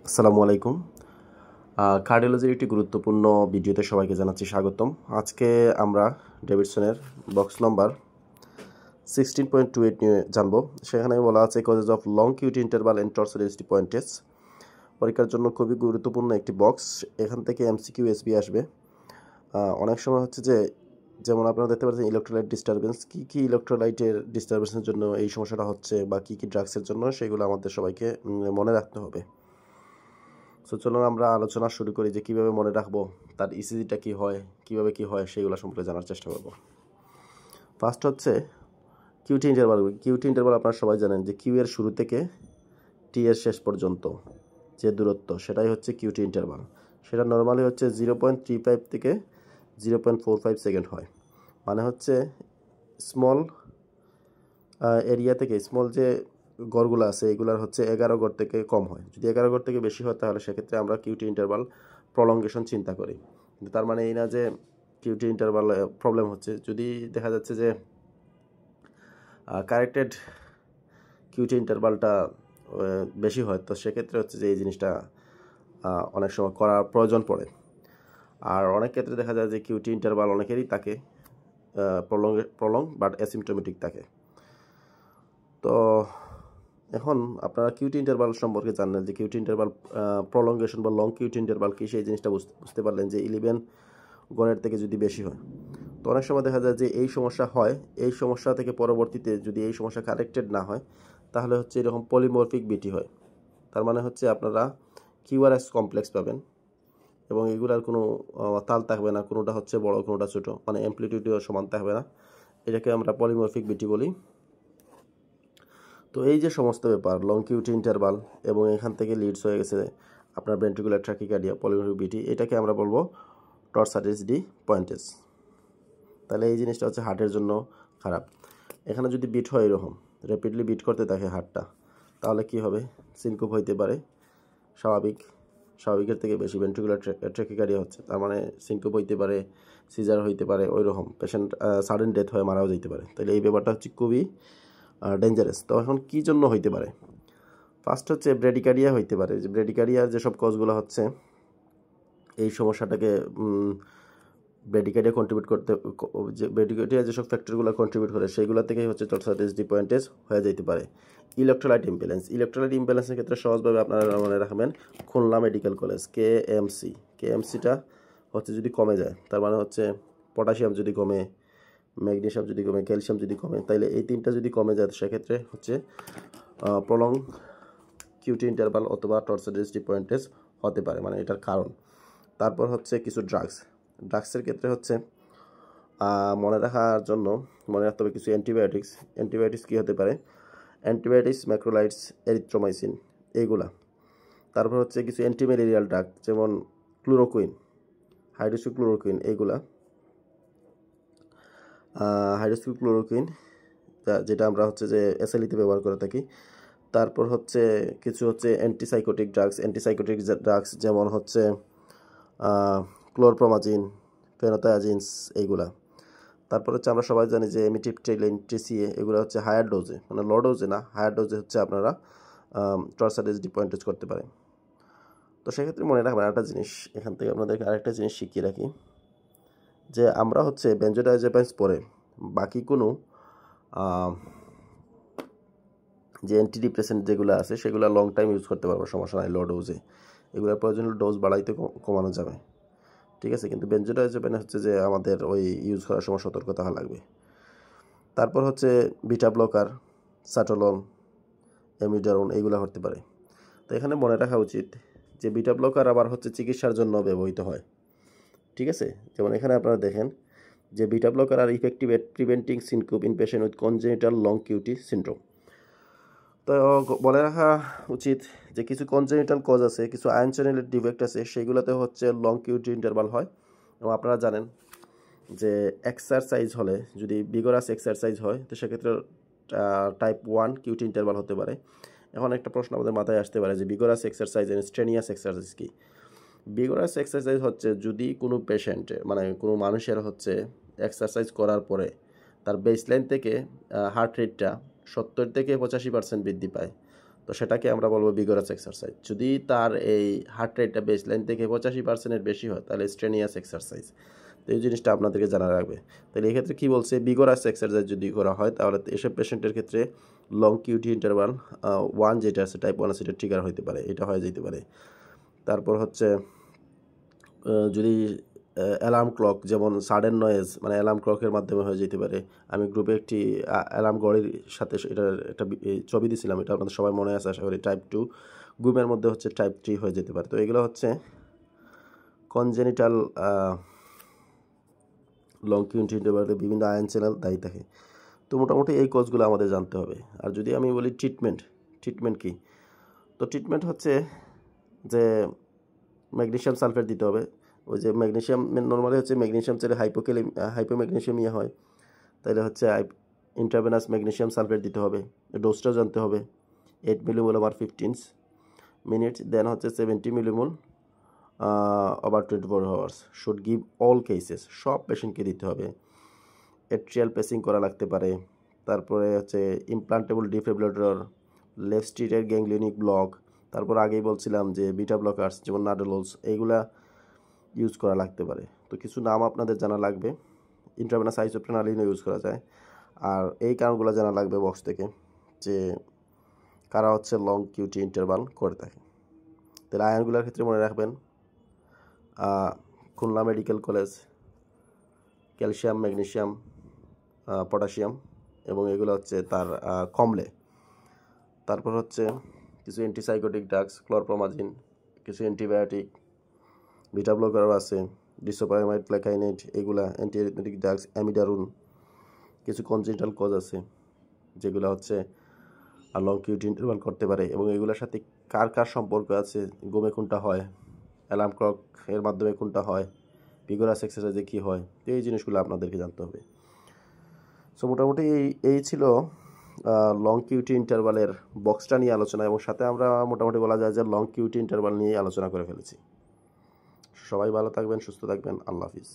আসসালামু আলাইকুম। কার্ডিওলজির একটি গুরুত্বপূর্ণ ভিডিওতে সবাইকে জানাচ্ছি স্বাগতম। আজকে আমরা ডেভিডসনের বক্স নম্বর 16.28 নিয়ে জানবো। সেখানে বলা আছে causes of long QT interval and torsades ডেন্সিটি পয়েন্ট টেস্ট। পরীক্ষার জন্য খুবই গুরুত্বপূর্ণ একটি বক্স। এখান থেকে এমসিকিউ এসবি আসবে। অনেক সময় হচ্ছে যে যেমন আপনারা দেখতে পাচ্ছেন ইলেকট্রোলাইট ডিস্টারবেন্স, কী ইলেকট্রোলাইটের ডিস্টারবেন্সের জন্য এই সমস্যাটা হচ্ছে বা কী ড্রাগসের জন্য, সেগুলো আমাদের সবাইকে মনে রাখতে হবে। সো চলুন আমরা আলোচনা শুরু করি যে কীভাবে মনে রাখবো, তার ইসিজিটা কী হয়, কীভাবে কী হয় সেগুলো সম্পর্কে জানার চেষ্টা করব। ফার্স্ট হচ্ছে কিউটি ইন্টারভাল। কিউটি ইন্টারভাল আপনারা সবাই জানেন যে কিউ এর শুরু থেকে টি এর শেষ পর্যন্ত যে দূরত্ব, সেটাই হচ্ছে কিউটি ইন্টারভাল। সেটা নর্মালি হচ্ছে 0.35 থেকে 0.45 সেকেন্ড হয়। মানে হচ্ছে স্মল এরিয়া থেকে স্মল যে গড়গুলো আছে এগুলার হচ্ছে 11 গড় থেকে কম হয়। যদি 11 গড় থেকে বেশি হয় তাহলে সেক্ষেত্রে আমরা কিউটি ইন্টারভাল প্রলঙ্গেশন চিন্তা করি। কিন্তু তার মানে এই না যে কিউটি ইন্টারভাল প্রবলেম হচ্ছে। যদি দেখা যাচ্ছে যে কারেক্টেড কিউটি ইন্টারভালটা বেশি হয়, তো সেক্ষেত্রে হচ্ছে যে এই জিনিসটা অনেক সময় করার প্রয়োজন পড়ে। আর অনেক ক্ষেত্রে দেখা যায় যে কিউটি ইন্টারভাল অনেকেরই থাকে প্রলং বাট অ্যাসিমটোমেটিক থাকে। তো এখন আপনারা কিউটি ইন্টারভাল সম্পর্কে জানলেন যে কিউটি ইন্টারভাল প্রলঙ্গেশন বা লং কিউটি ইন্টারভাল কি, সেই জিনিসটা বুঝতে পারলেন যে 11 গড়ের থেকে যদি বেশি হয়। তো অনেক সময় দেখা যায় যে এই সমস্যা হয়, এই সমস্যা থেকে পরবর্তীতে যদি এই সমস্যা কারেক্টেড না হয় তাহলে হচ্ছে এরকম পলিমরফিক বিটি হয়। তার মানে হচ্ছে আপনারা কিউআরএস কমপ্লেক্স পাবেন এবং এগুলার কোনো তাল থাকবে না, কোনোটা হচ্ছে বড় কোনোটা ছোটো, মানে অ্যামপ্লিটিউডও সমান থাকবে না। এটাকে আমরা পলিমরফিক বিটি বলি। তো এই যে সমস্ত ব্যাপার লং কিউটি ইন্টারভাল এবং এখান থেকে লিডস হয়ে গেছে আপনার ভেন্ট্রিকুলার ট্র্যাকিকার্ডিয়া পলিমরফিক বিটি, এটাকে আমরা বলবো টর্সাল ডেন্সিটি পয়েন্টেজ। তাহলে এই জিনিসটা হচ্ছে হার্টের জন্য খারাপ। এখানে যদি বিট হয় এরকম র্যাপিডলি বিট করতে থাকে হার্টটা, তাহলে কি হবে? সিনকোপ হইতে পারে, স্বাভাবিকের থেকে বেশি ভেন্ট্রিকুলার ট্র্যাকিকার্ডিয়া হচ্ছে, তার মানে সিনকোপ হইতে পারে, সিজার হইতে পারে, ওই রকম পেশেন্ট সাডেন ডেথ হয়ে মারাও যেতে পারে। তাহলে এই ব্যাপারটা হচ্ছে খুবই ডেঞ্জারাস। তো এখন কী জন্য হইতে পারে? ফার্স্ট হচ্ছে ব্রেডিকার্ডিয়া হইতে পারে। যে ব্রেডিকার্ডিয়ার যেসব কজগুলো হচ্ছে এই সমস্যাটাকে ব্রেডিকার্ডিয়া কন্ট্রিবিউট করতে, যে ব্রেডিকার্ডিয়া যেসব ফ্যাক্টরগুলো কন্ট্রিবিউট করে সেইগুলো থেকেই হচ্ছে টর্সাল ডেন্সিটি পয়েন্টেজ হয়ে যেতে পারে। ইলেকট্রোলাইট ইমব্যালেন্সের ক্ষেত্রে সহজভাবে আপনারা মনে রাখবেন খুলনা মেডিকেল কলেজ কেএমসিটা হচ্ছে যদি কমে যায়, তার মানে হচ্ছে পটাশিয়াম যদি কমে, ম্যাগনেসিয়াম যদি কমে, ক্যালসিয়াম যদি কমে, তাইলে এই তিনটা যদি কমে যায় সেক্ষেত্রে হচ্ছে প্রলং কিউটি ইন্টারভাল অথবা টর্সাল ডেন্সিটি পয়েন্টেজ হতে পারে, মানে এটার কারণ। তারপর হচ্ছে কিছু ড্রাগসের ক্ষেত্রে হচ্ছে মনে রাখার জন্য মনে রাখতে হবে কিছু অ্যান্টিবায়োটিক্স কী হতে পারে? অ্যান্টিবায়োটিক্স, ম্যাক্রোলাইডস, এরিথ্রোমাইসিন এইগুলা। তারপর হচ্ছে কিছু অ্যান্টিম্যালেরিয়াল ড্রাগ যেমন হাইড্রোক্সিক্লোরোকুইন এইগুলা, হাইড্রোক্সিক্লোরোকুইন যেটা আমরা হচ্ছে যে এসএলইতে ব্যবহার করে থাকি। তারপর হচ্ছে কিছু হচ্ছে অ্যান্টিসাইকোটিক ড্রাগস যেমন হচ্ছে ক্লোরপ্রোমাজিন, ফেনোথায়াজিনস এইগুলা। তারপর হচ্ছে আমরা সবাই জানি যে এমিটিপটাইলিন, টিসিএ এগুলো হচ্ছে হায়ার ডোজে, মানে লো ডোজে না, হায়ার ডোজে হচ্ছে আপনারা টর্সাল ডেন্সিটি পয়েন্টেজ করতে পারে। তো সেক্ষেত্রে মনে রাখবেন আরেকটা জিনিস, এখান থেকে আপনাদেরকে আরেকটা জিনিস শিখিয়ে রাখি যে আমরা হচ্ছে বেনজোডাইজাপাইনস পরে বাকি কোনো যে অ্যান্টিডিপ্রেসেন্ট যেগুলো আছে সেগুলো লং টাইম ইউজ করতে পারবো, সমস্যা নাই লো ডোজে। এগুলোর প্রয়োজনীয় ডোজ বাড়াইতে কমানো যাবে, ঠিক আছে। কিন্তু বেনজোডাইজাপাইন হচ্ছে যে আমাদের ওই ইউজ করার সময় সতর্ক থাকা লাগবে। তারপর হচ্ছে বিটা ব্লকার, সাটোলন, এমিডারন এইগুলো হতে পারে। তো এখানে মনে রাখা উচিত যে বিটা ব্লকার আবার হচ্ছে চিকিৎসার জন্য ব্যবহৃত হয়, ঠিক আছে। যেমন এখানে আপনারা দেখেন যে beta blocker are effective at preventing syncope in patient with congenital long QT syndrome. তো বলে রাখা উচিত যে কিছু কনজেনিটাল কজ আছে, কিছু আয়ন চ্যানেলের ডিফেক্ট আছে, সেইগুলোতে হচ্ছে লং কিউটি ইন্টারভাল হয়। এবং আপনারা জানেন যে এক্সারসাইজ হলে, যদি বিগরাস এক্সারসাইজ হয় তো সেক্ষেত্রে টাইপ 1 কিউটি ইন্টারভাল হতে পারে। এখন একটা প্রশ্ন আমাদের মাথায় আসতে পারে যে বিগরাস এক্সারসাইজ এবং স্ট্রেনিয়াস এক্সারসাইজ কি? বিগরাস এক্সারসাইজ হচ্ছে যদি কোনো পেশেন্টের, মানে কোনো মানুষের হচ্ছে এক্সারসাইজ করার পরে তার বেসলাইন থেকে হার্ট রেটটা 70 থেকে 85% বৃদ্ধি পায়, তো সেটাকে আমরা বলবো বিগরাস এক্সারসাইজ। যদি তার এই হার্ট রেটটা বেসলাইন থেকে 85%-এর বেশি হয় তাহলে স্ট্রেনিয়াস এক্সারসাইজ। তো এই জিনিসটা আপনাদেরকে জানা রাখবে। তাহলে এক্ষেত্রে কী বলছে, বিগরাস এক্সারসাইজ যদি করা হয় তাহলে এসব পেশেন্টের ক্ষেত্রে লং কিউটি ইন্টারভাল 1 যেটা আছে টাইপ 1 আছে এটা ট্রিগার হতে পারে, এটা হয়ে যেতে পারে। তারপর হচ্ছে যদি অ্যালার্ম ক্লক, যেমন সাডেন নয়েজ মানে অ্যালার্ম ক্লকের মাধ্যমে হয়ে যেতে পারে। আমি গ্রুপে একটি অ্যালার্ম ঘড়ির সাথে এটার একটা ছবি দিয়েছিলাম, এটা আপনাদের সবাই মনে আছে আশা করি। টাইপ 2 ঘুমের মধ্যে হচ্ছে টাইপ 3 হয়ে যেতে পারে। তো এগুলো হচ্ছে কনজেনিটাল লং কিউটি ইন্টারভালে বিভিন্ন আয়ন চ্যানেল দায়ী থাকে। তো মোটামুটি এই কোর্সগুলো আমাদের জানতে হবে। আর যদি আমি বলি ট্রিটমেন্ট কি, তো ট্রিটমেন্ট হচ্ছে যে ম্যাগনেসিয়াম সালফেট দিতে হবে। ওই যে ম্যাগনেসিয়াম নর্মালি হচ্ছে ম্যাগনেসিয়াম চাইলে হাইপোম্যাগনেসিয়ামিয়া হয়, তাহলে হচ্ছে ইন্ট্রাভেনাস ম্যাগনেসিয়াম সালফেট দিতে হবে। ডোজটাও জানতে হবে, 8 মিলিমোল ওভার 15 মিনিটস, দেন হচ্ছে 70 millimole over 24 hours. Should give all cases, সব পেশেন্টকে দিতে হবে। এট্রিয়াল পেসিং করা লাগতে পারে। তারপরে হচ্ছে ইমপ্লান্টেবল ডিফিব্রিলেটর, লেফট স্ট্রিটের গ্যাংলিওনিক ব্লক, তারপর আগেই বলছিলাম যে বিটা ব্লকার্স যেমন নাডোলোলস, এইগুলা ইউজ করা লাগতে পারে। তো কিছু নাম আপনাদের জানা লাগবে। ইন্ট্রাভেনাস আইসোপ্রেনালিনও ইউজ করা যায়। আর এই কারণগুলো জানা লাগবে বক্স থেকে যে কারা হচ্ছে লং কিউটি ইন্টারভাল করে থাকে। তাহলে আয়নগুলোর ক্ষেত্রে মনে রাখবেন Khulna medical college, calcium, magnesium, potassium, এবং এগুলো হচ্ছে তার কমলে। তারপর হচ্ছে কিছু অ্যান্টিসাইকোটিক ড্রাগস, ক্লোরপ্রোমাজিন, কিছু অ্যান্টিবায়োটিক, বিটা ব্লকারও আছে, ডিসোপারামাইড, প্লেকাইনেট, এগুলা অ্যান্টিঅ্যারিথমেটিক ড্রাগস, অ্যামিডারুন। কিছু কনজেনিটাল কজ আছে যেগুলো হচ্ছে লং কিউটি ইন্টারভাল করতে পারে, এবং এগুলোর সাথে কার কার সম্পর্ক আছে, ঘুমে কোনটা হয়, অ্যালার্ম ক্লক এর মাধ্যমে কোনটা হয়, ভিগোরাস এক্সারসাইজে কী হয়। তো এই জিনিসগুলো আপনাদেরকে জানতে হবে। সো মোটামুটি এই ছিল লং কিউটি ইন্টারভালের বক্সটা নিয়ে আলোচনা, এবং সাথে আমরা মোটামুটি বলা যায় যে লং কিউটি ইন্টারভাল নিয়ে আলোচনা করে ফেলেছি। সবাই ভালো থাকবেন, সুস্থ থাকবেন, আল্লাহ হাফিজ।